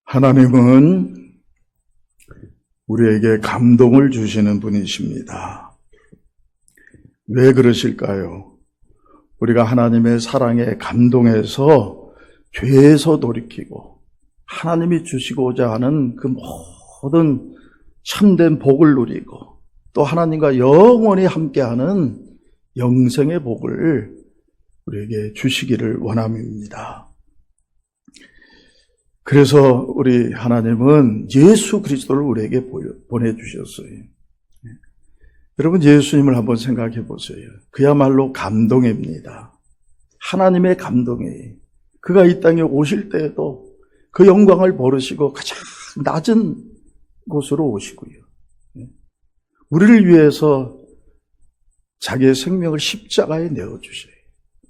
하나님은 우리에게 감동을 주시는 분이십니다. 왜 그러실까요? 우리가 하나님의 사랑에 감동해서 죄에서 돌이키고 하나님이 주시고자 하는 그 모든 참된 복을 누리고 또 하나님과 영원히 함께하는 영생의 복을 우리에게 주시기를 원함입니다. 그래서 우리 하나님은 예수 그리스도를 우리에게 보내주셨어요. 여러분, 예수님을 한번 생각해 보세요. 그야말로 감동입니다. 하나님의 감동이에요. 그가 이 땅에 오실 때에도 그 영광을 버리시고 가장 낮은 곳으로 오시고요. 우리를 위해서 자기의 생명을 십자가에 내어주셔요.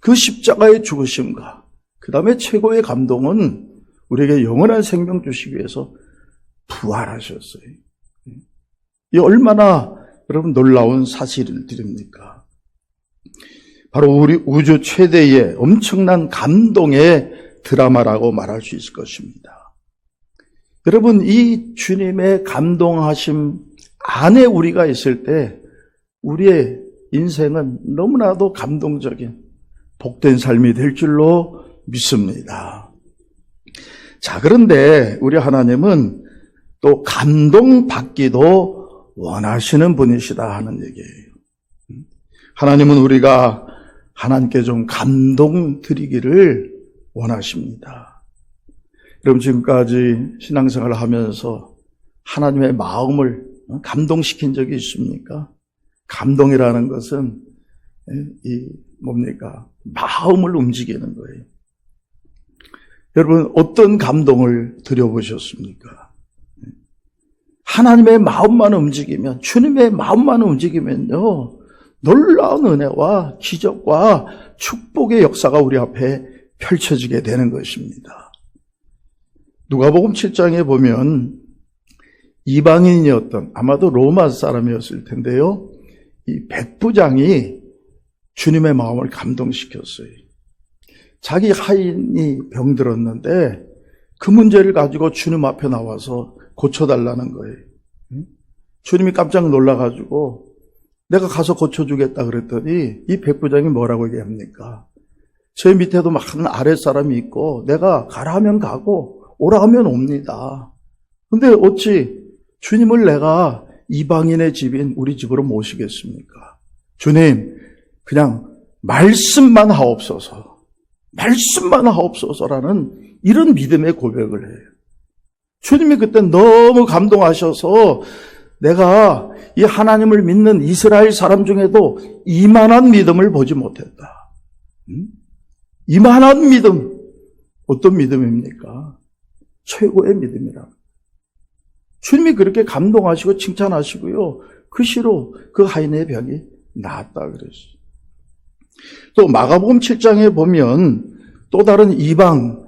그 십자가의 죽으심과 그 다음에 최고의 감동은 우리에게 영원한 생명 주시기 위해서 부활하셨어요. 이 얼마나 여러분 놀라운 사실들입니까? 바로 우리 우주 최대의 엄청난 감동의 드라마라고 말할 수 있을 것입니다. 여러분, 이 주님의 감동하심 안에 우리가 있을 때 우리의 인생은 너무나도 감동적인 복된 삶이 될 줄로 믿습니다. 자, 그런데 우리 하나님은 또 감동받기도 원하시는 분이시다 하는 얘기예요. 하나님은 우리가 하나님께 좀 감동 드리기를 원하십니다. 여러분, 지금까지 신앙생활을 하면서 하나님의 마음을 감동시킨 적이 있습니까? 감동이라는 것은 마음을 움직이는 거예요. 여러분, 어떤 감동을 드려보셨습니까? 하나님의 마음만 움직이면, 주님의 마음만 움직이면요, 놀라운 은혜와 기적과 축복의 역사가 우리 앞에 펼쳐지게 되는 것입니다. 누가복음 7장에 보면 이방인이었던, 아마도 로마 사람이었을 텐데요, 이 백부장이 주님의 마음을 감동시켰어요. 자기 하인이 병들었는데 그 문제를 가지고 주님 앞에 나와서 고쳐달라는 거예요. 주님이 깜짝 놀라가지고 내가 가서 고쳐주겠다 그랬더니 이 백부장이 뭐라고 얘기합니까? 제 밑에도 많은 아랫사람이 있고 내가 가라 하면 가고 오라 하면 옵니다. 근데 어찌 주님을 내가 이방인의 집인 우리 집으로 모시겠습니까? 주님, 그냥 말씀만 하옵소서. 말씀만 하옵소서라는 이런 믿음의 고백을 해요. 주님이 그때 너무 감동하셔서 내가 이 하나님을 믿는 이스라엘 사람 중에도 이만한 믿음을 보지 못했다. 이만한 믿음. 어떤 믿음입니까? 최고의 믿음이라. 주님이 그렇게 감동하시고 칭찬하시고요. 그 시로 그 하인의 병이 나았다 그랬어요. 또 마가복음 7장에 보면 또 다른 이방,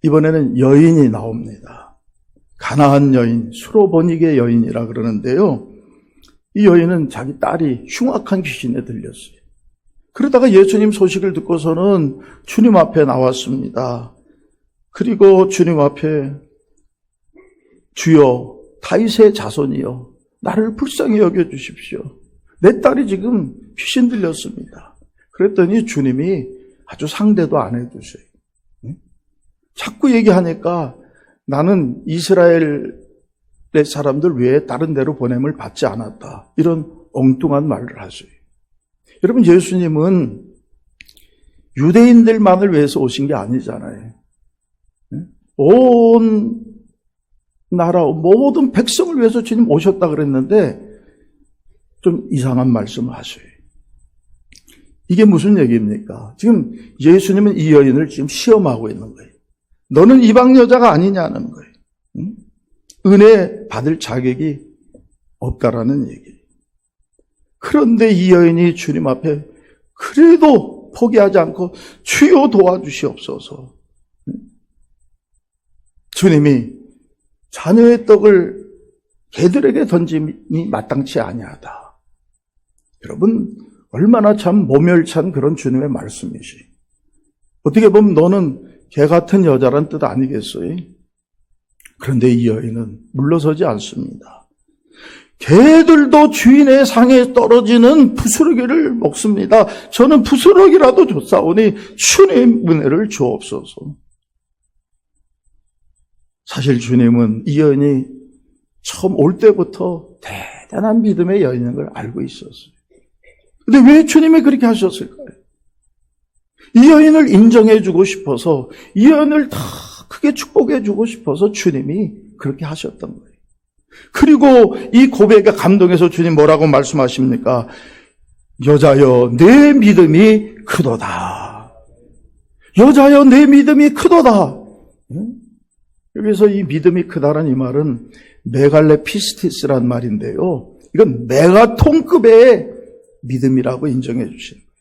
이번에는 여인이 나옵니다. 가나안 여인, 수로보니게 여인이라 그러는데요. 이 여인은 자기 딸이 흉악한 귀신에 들렸어요. 그러다가 예수님 소식을 듣고서는 주님 앞에 나왔습니다. 그리고 주님 앞에 주여, 다윗의 자손이여, 나를 불쌍히 여겨주십시오. 내 딸이 지금 귀신 들렸습니다. 그랬더니 주님이 아주 상대도 안 해주세요. 자꾸 얘기하니까 나는 이스라엘의 사람들 외에 다른 데로 보냄을 받지 않았다. 이런 엉뚱한 말을 하세요. 여러분, 예수님은 유대인들만을 위해서 오신 게 아니잖아요. 온 나라, 모든 백성을 위해서 주님 오셨다 그랬는데 좀 이상한 말씀을 하셔요. 이게 무슨 얘기입니까? 지금 예수님은 이 여인을 지금 시험하고 있는 거예요. 너는 이방 여자가 아니냐는 거예요. 은혜 받을 자격이 없다라는 얘기예요. 그런데 이 여인이 주님 앞에 그래도 포기하지 않고 주여 도와주시옵소서. 주님이 자녀의 떡을 개들에게 던짐이 마땅치 아니하다. 여러분, 얼마나 참 모멸찬 그런 주님의 말씀이시. 어떻게 보면 너는 개 같은 여자란 뜻 아니겠어요? 그런데 이 여인은 물러서지 않습니다. 개들도 주인의 상에 떨어지는 부스러기를 먹습니다. 저는 부스러기라도 줬사오니 주님 은혜를 주옵소서. 사실 주님은 이 여인이 처음 올 때부터 대단한 믿음의 여인인 걸 알고 있었어요. 근데 왜 주님이 그렇게 하셨을까요? 이 여인을 인정해주고 싶어서, 이 여인을 다 크게 축복해주고 싶어서 주님이 그렇게 하셨던 거예요. 그리고 이 고백에 감동해서 주님 뭐라고 말씀하십니까? 여자여 내 믿음이 크도다. 여자여 내 믿음이 크도다. 여기서 이 믿음이 크다는 이 말은 메갈레 피스티스란 말인데요. 이건 메가톤급의 믿음이라고 인정해 주시는 거예요.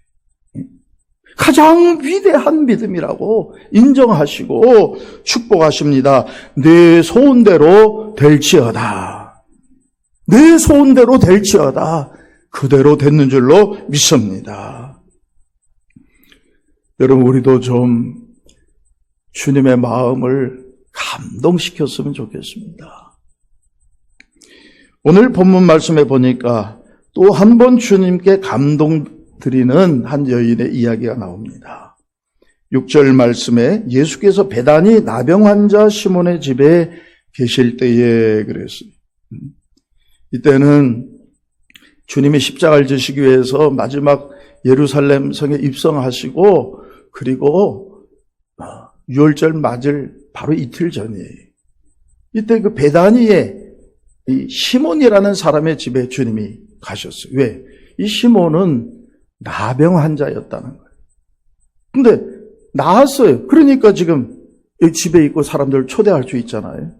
가장 위대한 믿음이라고 인정하시고 축복하십니다. 내 소원대로 될지어다. 내 소원대로 될지어다. 그대로 됐는 줄로 믿습니다. 여러분, 우리도 좀 주님의 마음을 감동시켰으면 좋겠습니다. 오늘 본문 말씀에 보니까 또 한 번 주님께 감동드리는 한 여인의 이야기가 나옵니다. 6절 말씀에 예수께서 베다니 나병 환자 시몬의 집에 계실 때에 그랬어요. 이때는 주님이 십자가를 지시기 위해서 마지막 예루살렘 성에 입성하시고 그리고 유월절 맞을 바로 이틀 전이에요. 이때 그 베다니에 이 시몬이라는 사람의 집에 주님이 가셨어요. 왜? 이 시몬은 나병 환자였다는 거예요. 근데 나았어요. 그러니까 지금 이 집에 있고 사람들을 초대할 수 있잖아요.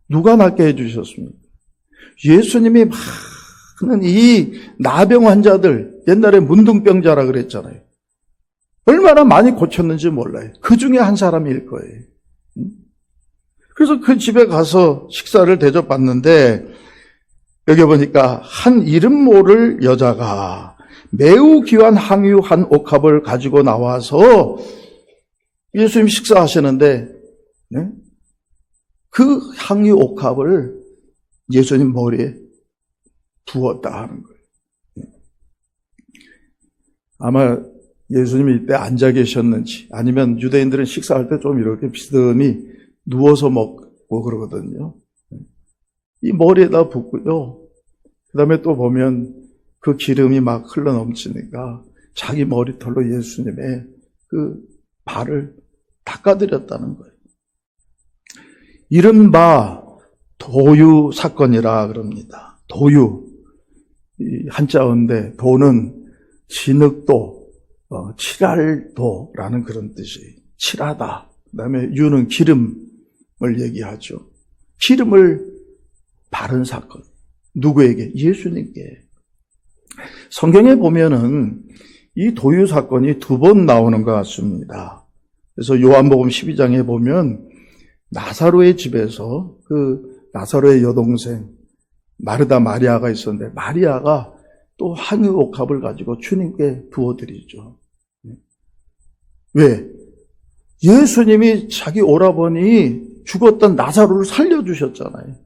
누가 낫게 해주셨습니까? 예수님이 많은 이 나병 환자들, 옛날에 문둥병자라 그랬잖아요. 얼마나 많이 고쳤는지 몰라요. 그 중에 한 사람일 거예요. 그래서 그 집에 가서 식사를 대접받는데 여기 보니까 한 이름 모를 여자가 매우 귀한 항유 한 옥합을 가지고 나와서 예수님 식사하시는데 그 항유 옥합을 예수님 머리에 부었다 하는 거예요. 아마 예수님이 이때 앉아 계셨는지 아니면 유대인들은 식사할 때 좀 이렇게 비스듬히 누워서 먹고 그러거든요. 이 머리에다 붓고요. 그 다음에 또 보면 그 기름이 막 흘러 넘치니까 자기 머리털로 예수님의 그 발을 닦아드렸다는 거예요. 이른바 도유 사건이라 그럽니다. 도유. 이 한자어인데 도는 진흙도, 칠할도라는 그런 뜻이에요. 칠하다. 그 다음에 유는 기름을 얘기하죠. 기름을 바른 사건. 누구에게? 예수님께. 성경에 보면은 이 도유 사건이 2번 나오는 것 같습니다. 그래서 요한복음 12장에 보면 나사로의 집에서 그 나사로의 여동생 마르다 마리아가 있었는데 마리아가 또 항유 옥합을 가지고 주님께 부어드리죠. 왜? 예수님이 자기 오라버니 죽었던 나사로를 살려주셨잖아요.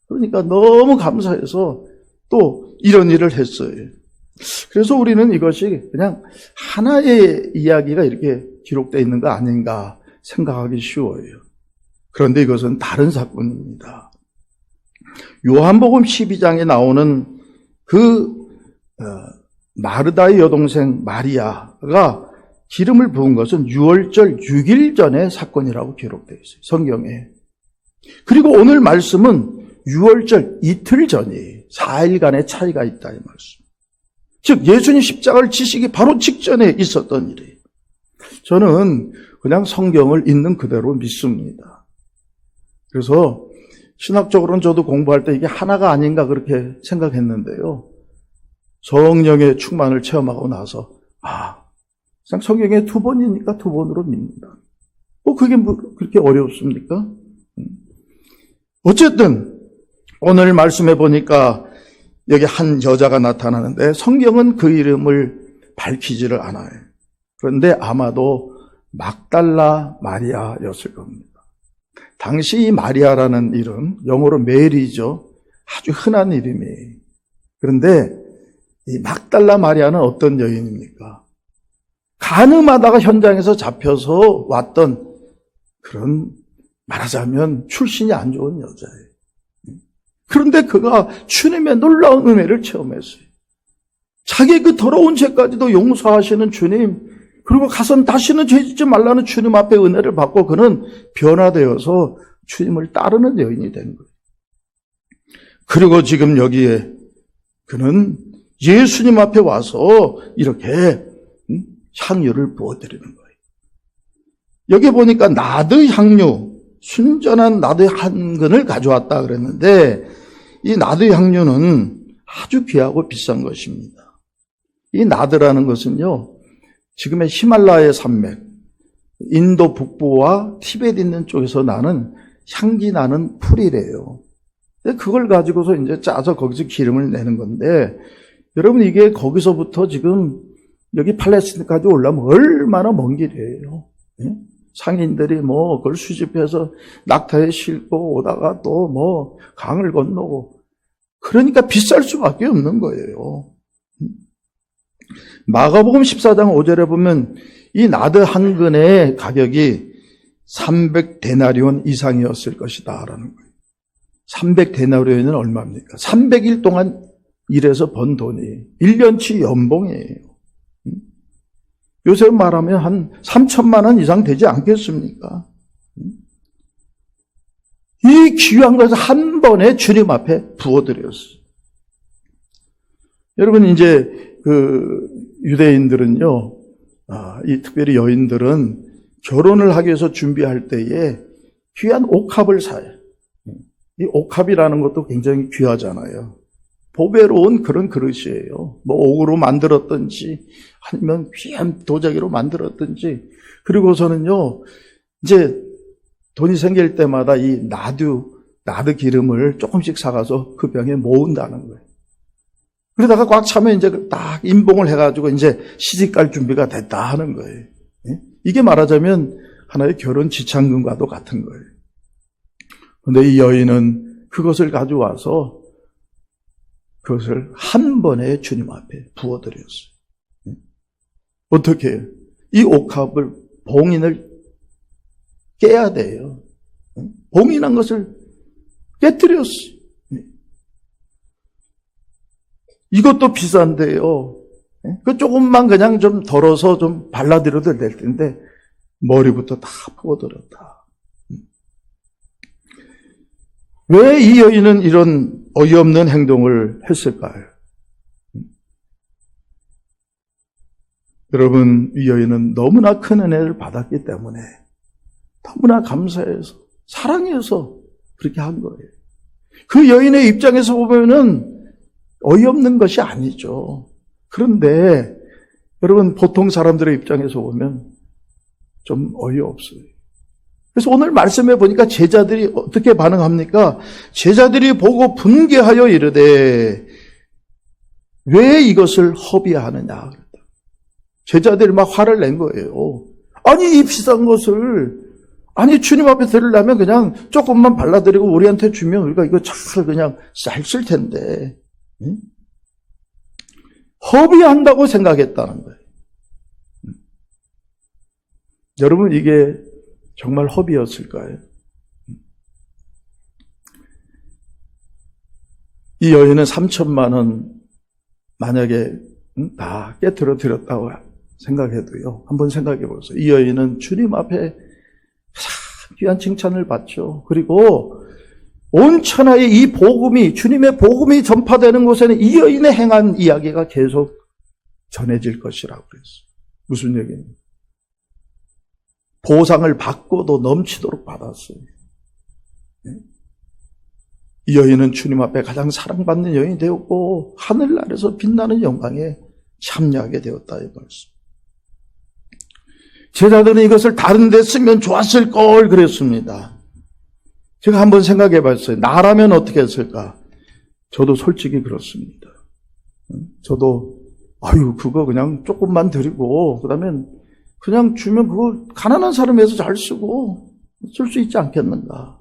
그러니까 너무 감사해서 또 이런 일을 했어요. 그래서 우리는 이것이 그냥 하나의 이야기가 이렇게 기록되어 있는 거 아닌가 생각하기 쉬워요. 그런데 이것은 다른 사건입니다. 요한복음 12장에 나오는 그 마르다의 여동생 마리아가 기름을 부은 것은 유월절 6일 전의 사건이라고 기록되어 있어요. 성경에. 그리고 오늘 말씀은 유월절 이틀 전이에요. 4일간의 차이가 있다 이 말씀. 즉 예수님 십자가를 지시기 바로 직전에 있었던 일이에요. 저는 그냥 성경을 있는 그대로 믿습니다. 그래서 신학적으로는 저도 공부할 때 이게 하나가 아닌가 그렇게 생각했는데요. 성령의 충만을 체험하고 나서 그냥 성경에 2번이니까 2번으로 믿는다. 그게 그렇게 어렵습니까? 어쨌든 오늘 말씀해 보니까 여기 한 여자가 나타나는데 성경은 그 이름을 밝히지를 않아요. 그런데 아마도 막달라 마리아였을 겁니다. 당시 이 마리아라는 이름, 영어로 메리죠. 아주 흔한 이름이에요. 그런데 이 막달라 마리아는 어떤 여인입니까? 간음하다가 현장에서 잡혀서 왔던 그런, 말하자면 출신이 안 좋은 여자예요. 그런데 그가 주님의 놀라운 은혜를 체험했어요. 자기 그 더러운 죄까지도 용서하시는 주님, 그리고 가서 다시는 죄 짓지 말라는 주님 앞에 은혜를 받고 그는 변화되어서 주님을 따르는 여인이 된 거예요. 그리고 지금 여기에 그는 예수님 앞에 와서 이렇게 향유를 부어드리는 거예요. 여기 보니까 나드 향유, 순전한 나드 한 근을 가져왔다 그랬는데 이 나드 향유는 아주 귀하고 비싼 것입니다. 이 나드라는 것은요, 지금의 히말라야 산맥, 인도 북부와 티베트 있는 쪽에서 나는 향기 나는 풀이래요. 그걸 가지고서 이제 짜서 거기서 기름을 내는 건데, 여러분 이게 거기서부터 지금 여기 팔레스타인까지 올라면 얼마나 먼 길이에요. 상인들이 뭐 그걸 수집해서 낙타에 싣고 오다가 또 뭐 강을 건너고, 그러니까 비쌀 수밖에 없는 거예요. 마가복음 14장 5절에 보면 이 나드 한 근의 가격이 300데나리온 이상이었을 것이다 라는 거예요. 300데나리온은 얼마입니까? 300일 동안 일해서 번 돈이 1년치 연봉이에요. 요새 말하면 한 3천만 원 이상 되지 않겠습니까? 이 귀한 것을 한 번에 주님 앞에 부어드렸어요. 여러분 이제 그 유대인들은요, 이 특별히 여인들은 결혼을 하기 위해서 준비할 때에 귀한 옥합을 사요. 이 옥합이라는 것도 굉장히 귀하잖아요. 보배로운 그런 그릇이에요. 뭐 옥으로 만들었든지 아니면 귀한 도자기로 만들었든지. 그리고서는요, 이제 돈이 생길 때마다 이 나드 기름을 조금씩 사가서 그 병에 모은다는 거예요. 그러다가 꽉 차면 이제 딱 임봉을 해가지고 이제 시집갈 준비가 됐다 하는 거예요. 이게 말하자면 하나의 결혼 지참금과도 같은 거예요. 그런데 이 여인은 그것을 가져와서 그것을 한 번에 주님 앞에 부어드렸어요. 어떻게 해요? 이 옥합을, 봉인을 깨야 돼요. 봉인한 것을 깨뜨렸어요. 이것도 비싼데요. 그 조금만 그냥 좀 덜어서 좀 발라드려도 될 텐데 머리부터 다 부어드렸다. 왜 이 여인은 이런 어이없는 행동을 했을까요? 여러분, 이 여인은 너무나 큰 은혜를 받았기 때문에 너무나 감사해서 사랑해서 그렇게 한 거예요. 그 여인의 입장에서 보면은 어이없는 것이 아니죠. 그런데 여러분, 보통 사람들의 입장에서 보면 좀 어이없어요. 그래서 오늘 말씀해 보니까 제자들이 어떻게 반응합니까? 제자들이 보고 분개하여 이르되 왜 이것을 허비하느냐. 제자들이 막 화를 낸 거예요. 아니, 이 비싼 것을, 아니, 주님 앞에 드리려면 그냥 조금만 발라드리고 우리한테 주면 우리가 이거 잘 그냥 쌀 텐데. 응? 허비한다고 생각했다는 거예요. 여러분, 이게 정말 허비였을까요? 이 여인은 3천만 원 만약에 다 깨트려 드렸다고 생각해도요, 한번 생각해 보세요. 이 여인은 주님 앞에 귀한 칭찬을 받죠. 그리고 온 천하에 이 복음이, 주님의 복음이 전파되는 곳에는 이 여인의 행한 이야기가 계속 전해질 것이라고 그랬어요. 무슨 얘기입니까? 보상을 받고도 넘치도록 받았어요. 이 여인은 주님 앞에 가장 사랑받는 여인이 되었고 하늘나라에서 빛나는 영광에 참여하게 되었다 이 말씀. 제자들은 이것을 다른 데 쓰면 좋았을 걸 그랬습니다. 제가 한번 생각해 봤어요. 나라면 어떻게 했을까? 저도 솔직히 그렇습니다. 저도 그거 그냥 조금만 드리고 그다음에 그냥 주면 그거 가난한 사람에서 잘 쓰고 쓸 수 있지 않겠는가?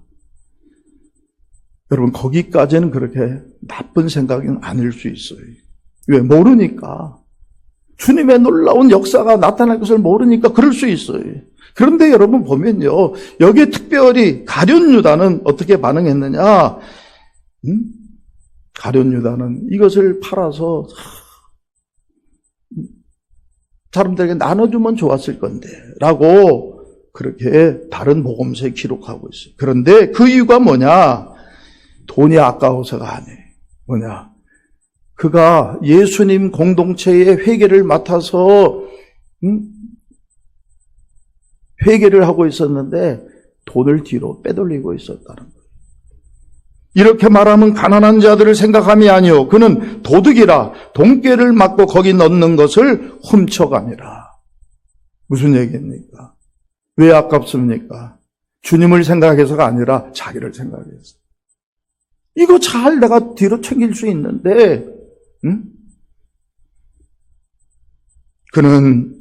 여러분, 거기까지는 그렇게 나쁜 생각은 아닐 수 있어요. 왜? 모르니까. 주님의 놀라운 역사가 나타날 것을 모르니까 그럴 수 있어요. 그런데 여러분 보면요, 여기에 특별히 가룟 유다는 어떻게 반응했느냐? 가룟 유다는 이것을 팔아서 사람들에게 나눠주면 좋았을 건데 라고 그렇게 다른 복음서에 기록하고 있어요. 그런데 그 이유가 뭐냐? 돈이 아까워서가 아니에요. 뭐냐? 그가 예수님 공동체의 회개를 맡아서 회개를 하고 있었는데 돈을 뒤로 빼돌리고 있었다는 거예요. 이렇게 말하면 가난한 자들을 생각함이 아니요, 그는 도둑이라 돈꾀를 맞고 거기 넣는 것을 훔쳐가니라. 무슨 얘기입니까? 왜 아깝습니까? 주님을 생각해서가 아니라 자기를 생각해서. 이거 잘 내가 뒤로 챙길 수 있는데, 그는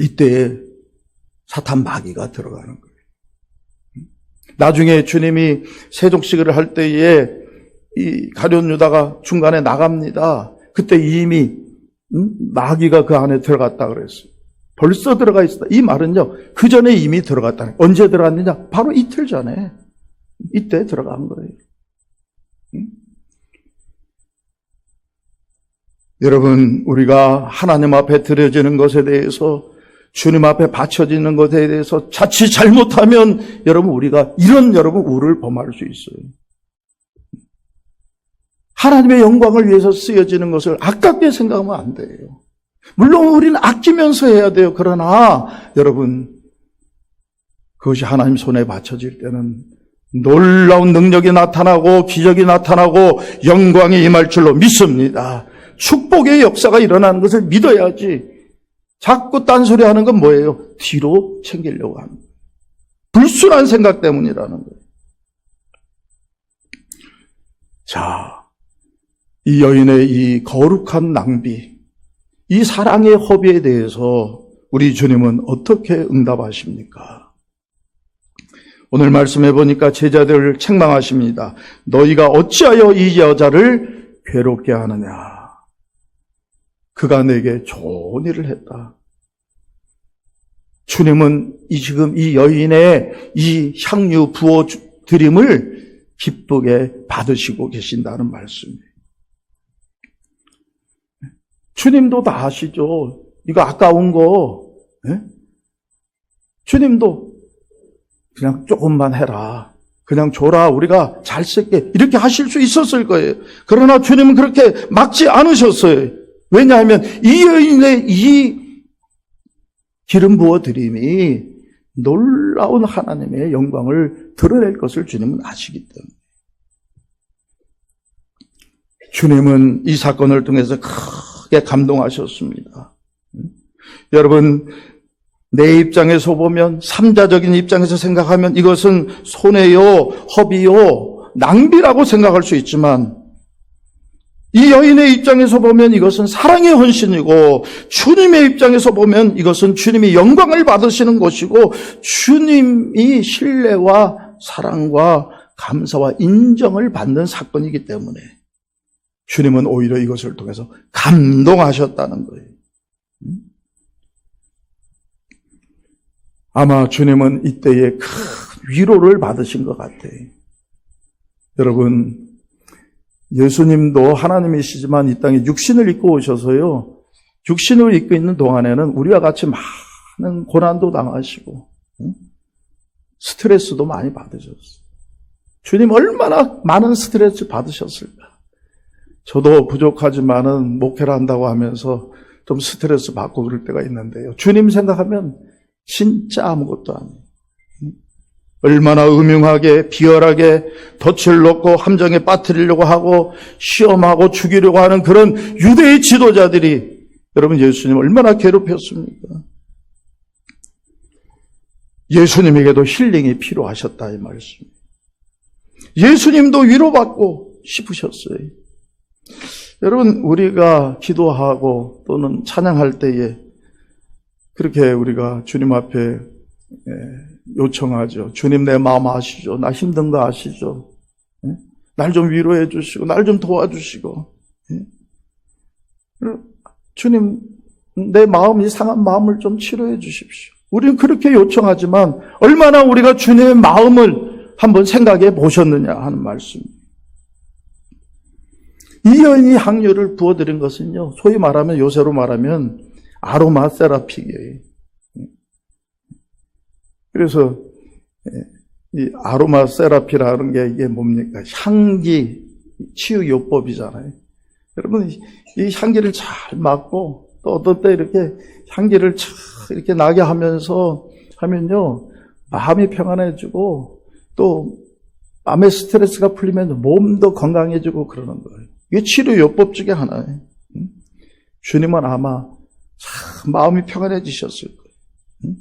이때에 사탄 마귀가 들어가는 거예요. 나중에 주님이 세족식을 할 때에 이 가룟 유다가 중간에 나갑니다. 그때 이미 마귀가 그 안에 들어갔다 그랬어요. 벌써 들어가 있었다. 이 말은요, 그 전에 이미 들어갔다. 언제 들어갔느냐? 바로 이틀 전에. 이때 들어간 거예요. 여러분, 우리가 하나님 앞에 드려지는 것에 대해서, 주님 앞에 바쳐지는 것에 대해서 자칫 잘못하면 여러분, 우리가 여러분 우를 범할 수 있어요. 하나님의 영광을 위해서 쓰여지는 것을 아깝게 생각하면 안 돼요. 물론 우리는 아끼면서 해야 돼요. 그러나 여러분, 그것이 하나님 손에 바쳐질 때는 놀라운 능력이 나타나고 기적이 나타나고 영광이 임할 줄로 믿습니다. 축복의 역사가 일어나는 것을 믿어야지. 자꾸 딴소리 하는 건 뭐예요? 뒤로 챙기려고 하는 거예요. 불순한 생각 때문이라는 거예요. 자, 이 여인의 이 거룩한 낭비, 이 사랑의 허비에 대해서 우리 주님은 어떻게 응답하십니까? 오늘 말씀해 보니까 제자들을 책망하십니다. 너희가 어찌하여 이 여자를 괴롭게 하느냐? 그가 내게 좋은 일을 했다. 주님은 지금 이 여인의 이 향유 부어 드림을 기쁘게 받으시고 계신다는 말씀이에요. 주님도 다 아시죠? 이거 아까운 거. 예? 주님도 그냥 조금만 해라. 그냥 줘라. 우리가 잘 쓸게. 이렇게 하실 수 있었을 거예요. 그러나 주님은 그렇게 막지 않으셨어요. 왜냐하면 이 여인의 이 기름 부어 드림이 놀라운 하나님의 영광을 드러낼 것을 주님은 아시기 때문에. 주님은 이 사건을 통해서 크게 감동하셨습니다. 여러분, 내 입장에서 보면, 삼자적인 입장에서 생각하면 이것은 손해요, 허비요, 낭비라고 생각할 수 있지만, 이 여인의 입장에서 보면 이것은 사랑의 헌신이고, 주님의 입장에서 보면 이것은 주님이 영광을 받으시는 것이고, 주님이 신뢰와 사랑과 감사와 인정을 받는 사건이기 때문에 주님은 오히려 이것을 통해서 감동하셨다는 거예요. 아마 주님은 이때에 큰 위로를 받으신 것 같아요. 여러분, 예수님도 하나님이시지만 이 땅에 육신을 입고 오셔서요, 육신을 입고 있는 동안에는 우리와 같이 많은 고난도 당하시고 스트레스도 많이 받으셨어요. 주님 얼마나 많은 스트레스 받으셨을까. 저도 부족하지만은 목회를 한다고 하면서 좀 스트레스 받고 그럴 때가 있는데요, 주님 생각하면 진짜 아무것도 아니에요. 얼마나 음흉하게 비열하게 덫을 놓고 함정에 빠뜨리려고 하고 시험하고 죽이려고 하는 그런 유대의 지도자들이 여러분 예수님 얼마나 괴롭혔습니까? 예수님에게도 힐링이 필요하셨다 이 말씀. 예수님도 위로받고 싶으셨어요. 여러분, 우리가 기도하고 또는 찬양할 때에 그렇게 우리가 주님 앞에 요청하죠. 주님, 내 마음 아시죠? 나 힘든 거 아시죠? 날 좀 위로해 주시고 날 좀 도와주시고, 주님, 내 마음, 이 상한 마음을 좀 치료해 주십시오. 우리는 그렇게 요청하지만 얼마나 우리가 주님의 마음을 한번 생각해 보셨느냐 하는 말씀입니다. 이 여인이 향유를 부어드린 것은요, 소위 말하면, 요새로 말하면 아로마 세라피예요. 그래서 이 아로마 세라피라는 게 이게 뭡니까? 향기 치유 요법이잖아요. 여러분, 이 향기를 잘 맡고 또 어떤 때 이렇게 향기를 참 이렇게 나게 하면요, 마음이 평안해지고 또 마음의 스트레스가 풀리면 몸도 건강해지고 그러는 거예요. 이게 치료 요법 중에 하나예요. 주님은 아마 참 마음이 평안해지셨을 거예요.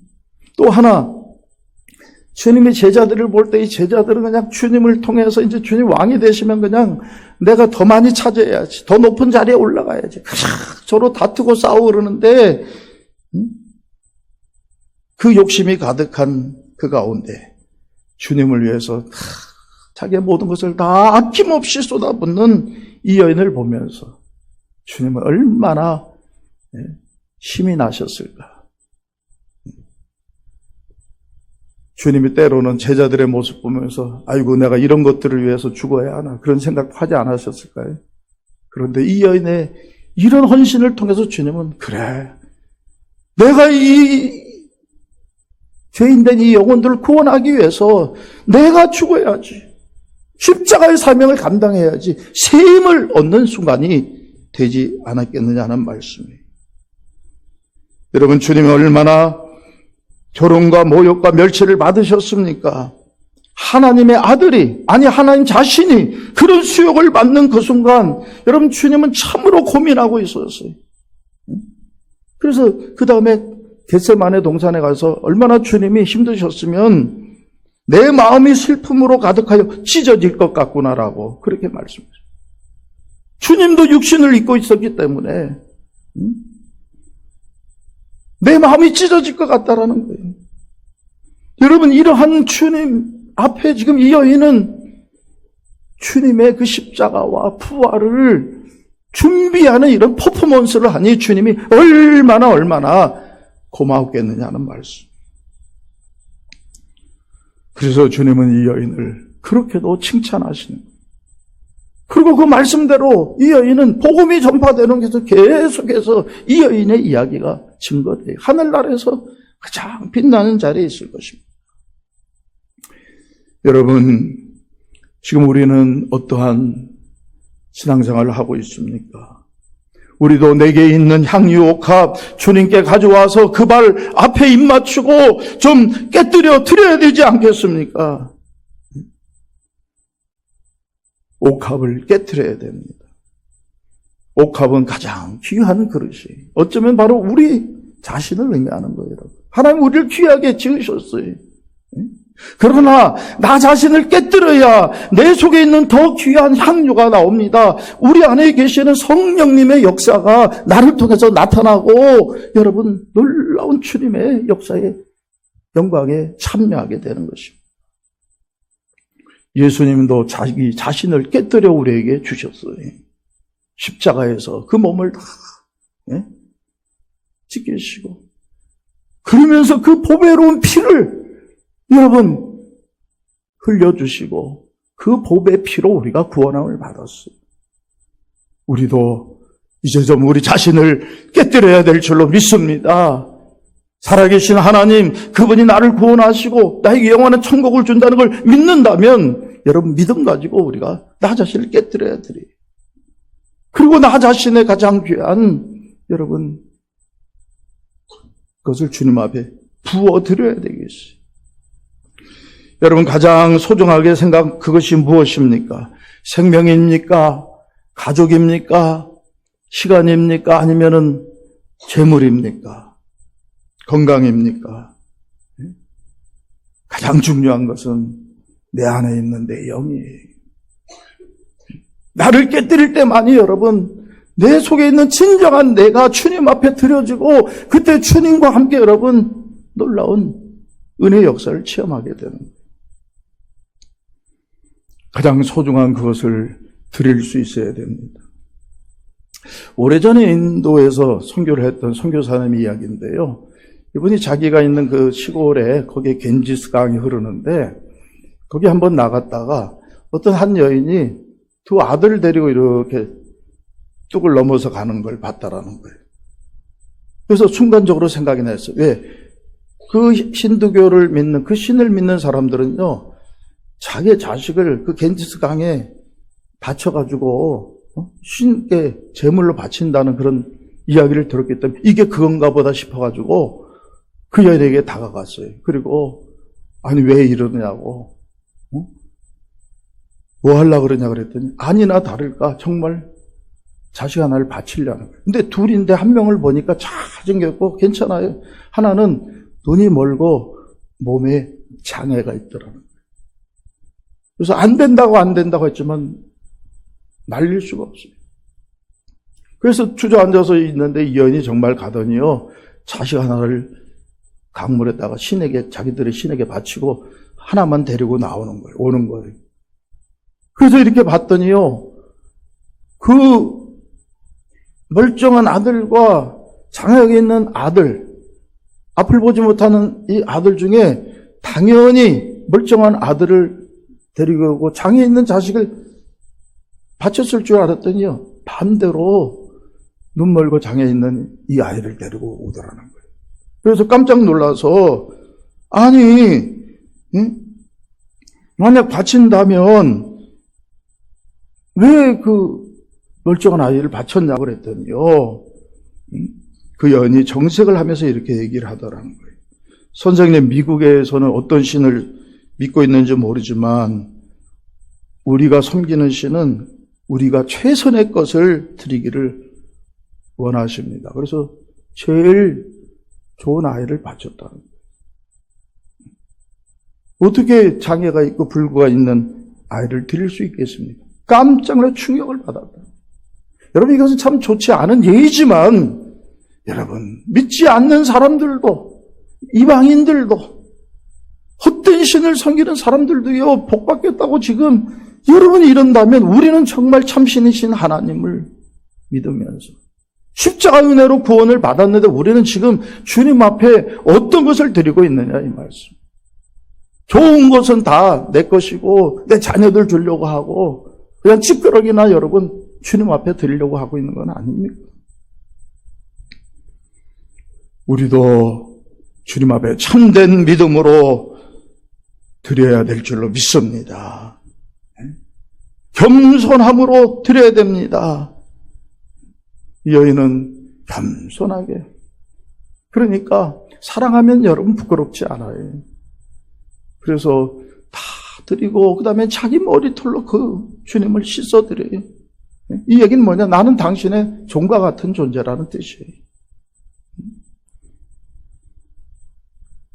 또 하나, 주님이 제자들을 볼 때 이 제자들은 그냥 주님을 통해서 이제 주님 왕이 되시면 그냥 내가 더 많이 차지해야지, 더 높은 자리에 올라가야지, 서로 다투고 싸우고 그러는데, 그 욕심이 가득한 그 가운데 주님을 위해서 자기의 모든 것을 다 아낌없이 쏟아붓는 이 여인을 보면서 주님은 얼마나 힘이 나셨을까. 주님이 때로는 제자들의 모습 보면서 아이고, 내가 이런 것들을 위해서 죽어야 하나, 그런 생각 하지 않으셨을까요? 그런데 이 여인의 이런 헌신을 통해서 주님은, 그래, 내가 이 죄인된 이 영혼들을 구원하기 위해서 내가 죽어야지, 십자가의 사명을 감당해야지, 새 힘을 얻는 순간이 되지 않았겠느냐는 말씀이에요. 여러분, 주님이 얼마나 조롱과 모욕과 멸치를 받으셨습니까? 하나님의 아들이, 아니 하나님 자신이 그런 수욕을 받는 그 순간, 여러분, 주님은 참으로 고민하고 있었어요. 그래서 그 다음에 겟세마네 동산에 가서 얼마나 주님이 힘드셨으면 내 마음이 슬픔으로 가득하여 찢어질 것 같구나라고 그렇게 말씀하셨어요. 주님도 육신을 입고 있었기 때문에 내 마음이 찢어질 것 같다라는 거예요. 여러분, 이러한 주님 앞에 지금 이 여인은 주님의 그 십자가와 부활을 준비하는 이런 퍼포먼스를 하니 주님이 얼마나 고마웠겠느냐는 말씀. 그래서 주님은 이 여인을 그렇게도 칭찬하시는 거예요. 그리고 그 말씀대로 이 여인은 복음이 전파되는 것에서 계속해서 이 여인의 이야기가 증거돼요. 하늘나라에서 가장 빛나는 자리에 있을 것입니다. 여러분, 지금 우리는 어떠한 신앙생활을 하고 있습니까? 우리도 내게 있는 향유 옥합 주님께 가져와서 그 발 앞에 입 맞추고 좀 깨뜨려 드려야 되지 않겠습니까? 옥합을 깨뜨려야 됩니다. 옥합은 가장 귀한 그릇이, 어쩌면 바로 우리 자신을 의미하는 거예요. 하나님 우리를 귀하게 지으셨어요. 그러나 나 자신을 깨뜨려야 내 속에 있는 더 귀한 향유가 나옵니다. 우리 안에 계시는 성령님의 역사가 나를 통해서 나타나고 여러분, 놀라운 주님의 역사의 영광에 참여하게 되는 것입니다. 예수님도 자기 자신을 깨뜨려 우리에게 주셨어요. 십자가에서 그 몸을 다 찢기시고, 그러면서 그 보배로운 피를 여러분 흘려주시고, 그 보배 피로 우리가 구원함을 받았어요. 우리도 이제 좀 우리 자신을 깨뜨려야 될 줄로 믿습니다. 살아계신 하나님, 그분이 나를 구원하시고 나에게 영원한 천국을 준다는 걸 믿는다면 여러분, 믿음 가지고 우리가 나 자신을 깨뜨려야 돼요. 그리고 나 자신의 가장 귀한 여러분 그것을 주님 앞에 부어드려야 되겠어요. 여러분, 가장 소중하게 생각, 그것이 무엇입니까? 생명입니까? 가족입니까? 시간입니까? 아니면은 재물입니까? 건강입니까? 가장 중요한 것은 내 안에 있는 내 영이에요. 나를 깨뜨릴 때만이 여러분, 내 속에 있는 진정한 내가 주님 앞에 드려지고, 그때 주님과 함께 여러분 놀라운 은혜의 역사를 체험하게 되는 거예요. 가장 소중한 그것을 드릴 수 있어야 됩니다. 오래전에 인도에서 선교를 했던 선교사님의 이야기인데요. 이분이 자기가 있는 그 시골에 거기에 겐지스 강이 흐르는데 거기 한번 나갔다가 어떤 한 여인이 두 아들을 데리고 이렇게 뚝을 넘어서 가는 걸 봤다라는 거예요. 그래서 순간적으로 생각이 났어요. 왜? 그 힌두교를 믿는, 그 신을 믿는 사람들은요, 자기의 자식을 그 겐지스 강에 바쳐가지고 신께 제물로 바친다는 그런 이야기를 들었기 때문에 이게 그건가 보다 싶어가지고 그 여인에게 다가갔어요. 그리고 아니 왜 이러느냐고, 뭐 하려고 그러냐 그랬더니 아니나 다를까 정말 자식 하나를 바치려는 거예요. 근데 둘인데 한 명을 보니까 잘생겼고 괜찮아요. 하나는 눈이 멀고 몸에 장애가 있더라는 거예요. 그래서 안 된다고 했지만 말릴 수가 없어요. 그래서 주저앉아서 있는데 이 여인이 정말 가더니요, 자식 하나를 강물에다가 자기들의 신에게 바치고 하나만 데리고 오는 거예요. 그래서 이렇게 봤더니요, 그 멀쩡한 아들과 장애가 있는 아들, 앞을 보지 못하는 이 아들 중에 당연히 멀쩡한 아들을 데리고 오고 장애 있는 자식을 바쳤을 줄 알았더니요, 반대로 눈 멀고 장애 있는 이 아이를 데리고 오더라는 거예요. 그래서 깜짝 놀라서 아니, 만약 바친다면 왜 그 멀쩡한 아이를 바쳤냐고 그랬더니요, 그 여인이 정색을 하면서 이렇게 얘기를 하더라는 거예요. 선생님, 미국에서는 어떤 신을 믿고 있는지 모르지만 우리가 섬기는 신은 우리가 최선의 것을 드리기를 원하십니다. 그래서 제일 좋은 아이를 바쳤다는 거예요. 어떻게 장애가 있고 불구가 있는 아이를 드릴 수 있겠습니까? 깜짝 놀라 충격을 받았다. 여러분, 이것은 참 좋지 않은 예이지만 여러분, 믿지 않는 사람들도, 이방인들도, 헛된 신을 섬기는 사람들도요, 복받겠다고 지금 여러분이 이런다면 우리는 정말 참신이신 하나님을 믿으면서 십자가 은혜로 구원을 받았는데 우리는 지금 주님 앞에 어떤 것을 드리고 있느냐, 이 말씀. 좋은 것은 다 내 것이고 내 자녀들 주려고 하고 그냥 찌끄러기나 여러분 주님 앞에 드리려고 하고 있는 건 아닙니까? 우리도 주님 앞에 참된 믿음으로 드려야 될 줄로 믿습니다. 겸손함으로 드려야 됩니다. 이 여인은 겸손하게, 그러니까 사랑하면 여러분 부끄럽지 않아요. 그래서 다 드리고 그 다음에 자기 머리털로 그 주님을 씻어드려요. 이 얘기는 뭐냐? 나는 당신의 종과 같은 존재라는 뜻이에요.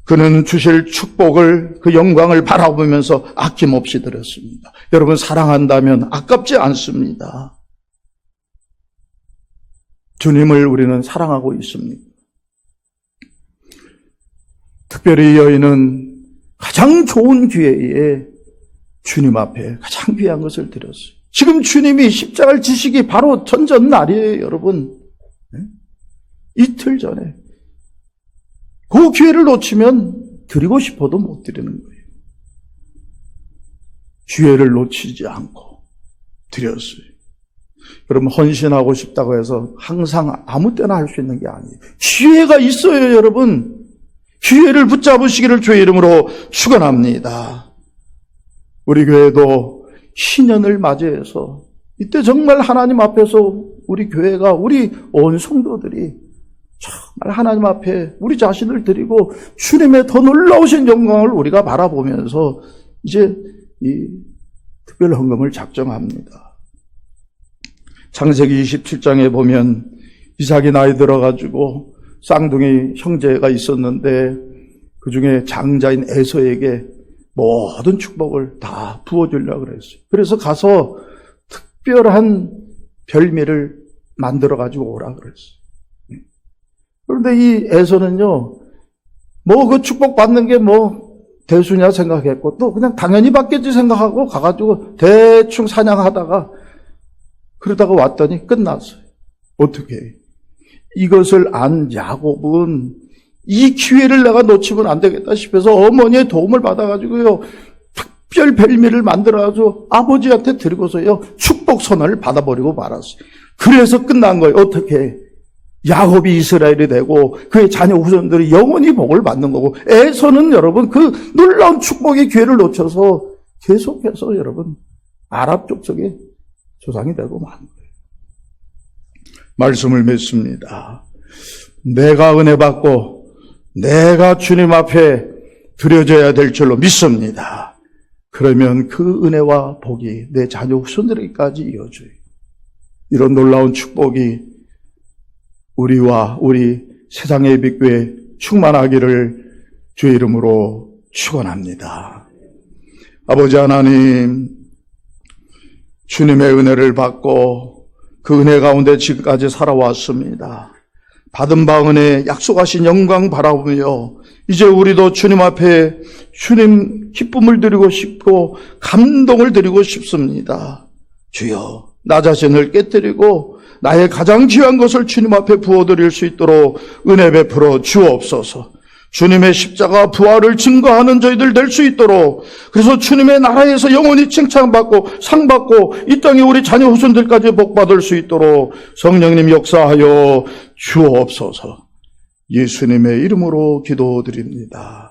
그는 주실 축복을, 그 영광을 바라보면서 아낌없이 드렸습니다. 여러분, 사랑한다면 아깝지 않습니다. 주님을 우리는 사랑하고 있습니다. 특별히 이 여인은 가장 좋은 기회에 주님 앞에 가장 귀한 것을 드렸어요. 지금 주님이 십자가를 지시기 바로 전날이에요, 여러분. 이틀 전에. 그 기회를 놓치면 드리고 싶어도 못 드리는 거예요. 기회를 놓치지 않고 드렸어요. 여러분, 헌신하고 싶다고 해서 항상 아무 때나 할 수 있는 게 아니에요. 기회가 있어요, 여러분. 기회를 붙잡으시기를 주의 이름으로 축원합니다. 우리 교회도 신년을 맞이해서 이때 정말 하나님 앞에서 우리 교회가, 우리 온 성도들이 정말 하나님 앞에 우리 자신을 드리고 주님의 더 놀라우신 영광을 우리가 바라보면서 이제 이 특별 헌금을 작정합니다. 창세기 27장에 보면 이삭이 나이 들어가지고 쌍둥이 형제가 있었는데 그 중에 장자인 에서에게 모든 축복을 다 부어주려고 그랬어요. 그래서 가서 특별한 별미를 만들어가지고 오라 그랬어요. 그런데 이 에서는요, 뭐 그 축복 받는 게 뭐 대수냐 생각했고 또 그냥 당연히 받겠지 생각하고 가가지고 대충 사냥하다가 그러다가 왔더니 끝났어요. 어떻게 해요? 이것을 안 야곱은 이 기회를 내가 놓치면 안 되겠다 싶어서 어머니의 도움을 받아가지고요. 특별 별미를 만들어가지고 아버지한테 드리고서요. 축복 선언을 받아버리고 말았어요. 그래서 끝난 거예요. 어떻게 해요? 야곱이 이스라엘이 되고 그의 자녀 후손들이 영원히 복을 받는 거고 에서는 여러분 그 놀라운 축복의 기회를 놓쳐서 계속해서 여러분 아랍 족속의 조상이 되고 마는 거예요. 말씀을 맺습니다. 내가 은혜 받고 내가 주님 앞에 드려져야 될 줄로 믿습니다. 그러면 그 은혜와 복이 내 자녀 후손들에게까지 이어져요. 이런 놀라운 축복이 우리와 우리 세상의 빛교회 충만하기를 주의 이름으로 축원합니다. 아버지 하나님, 주님의 은혜를 받고 그 은혜 가운데 지금까지 살아왔습니다. 받은 바 은혜 약속하신 영광 바라보며 이제 우리도 주님 앞에 주님 기쁨을 드리고 싶고 감동을 드리고 싶습니다. 주여, 나 자신을 깨뜨리고 나의 가장 귀한 것을 주님 앞에 부어드릴 수 있도록 은혜 베풀어 주옵소서. 주님의 십자가 부활을 증거하는 저희들 될 수 있도록, 그래서 주님의 나라에서 영원히 칭찬받고 상받고 이 땅에 우리 자녀 후손들까지 복받을 수 있도록 성령님 역사하여 주옵소서. 예수님의 이름으로 기도드립니다.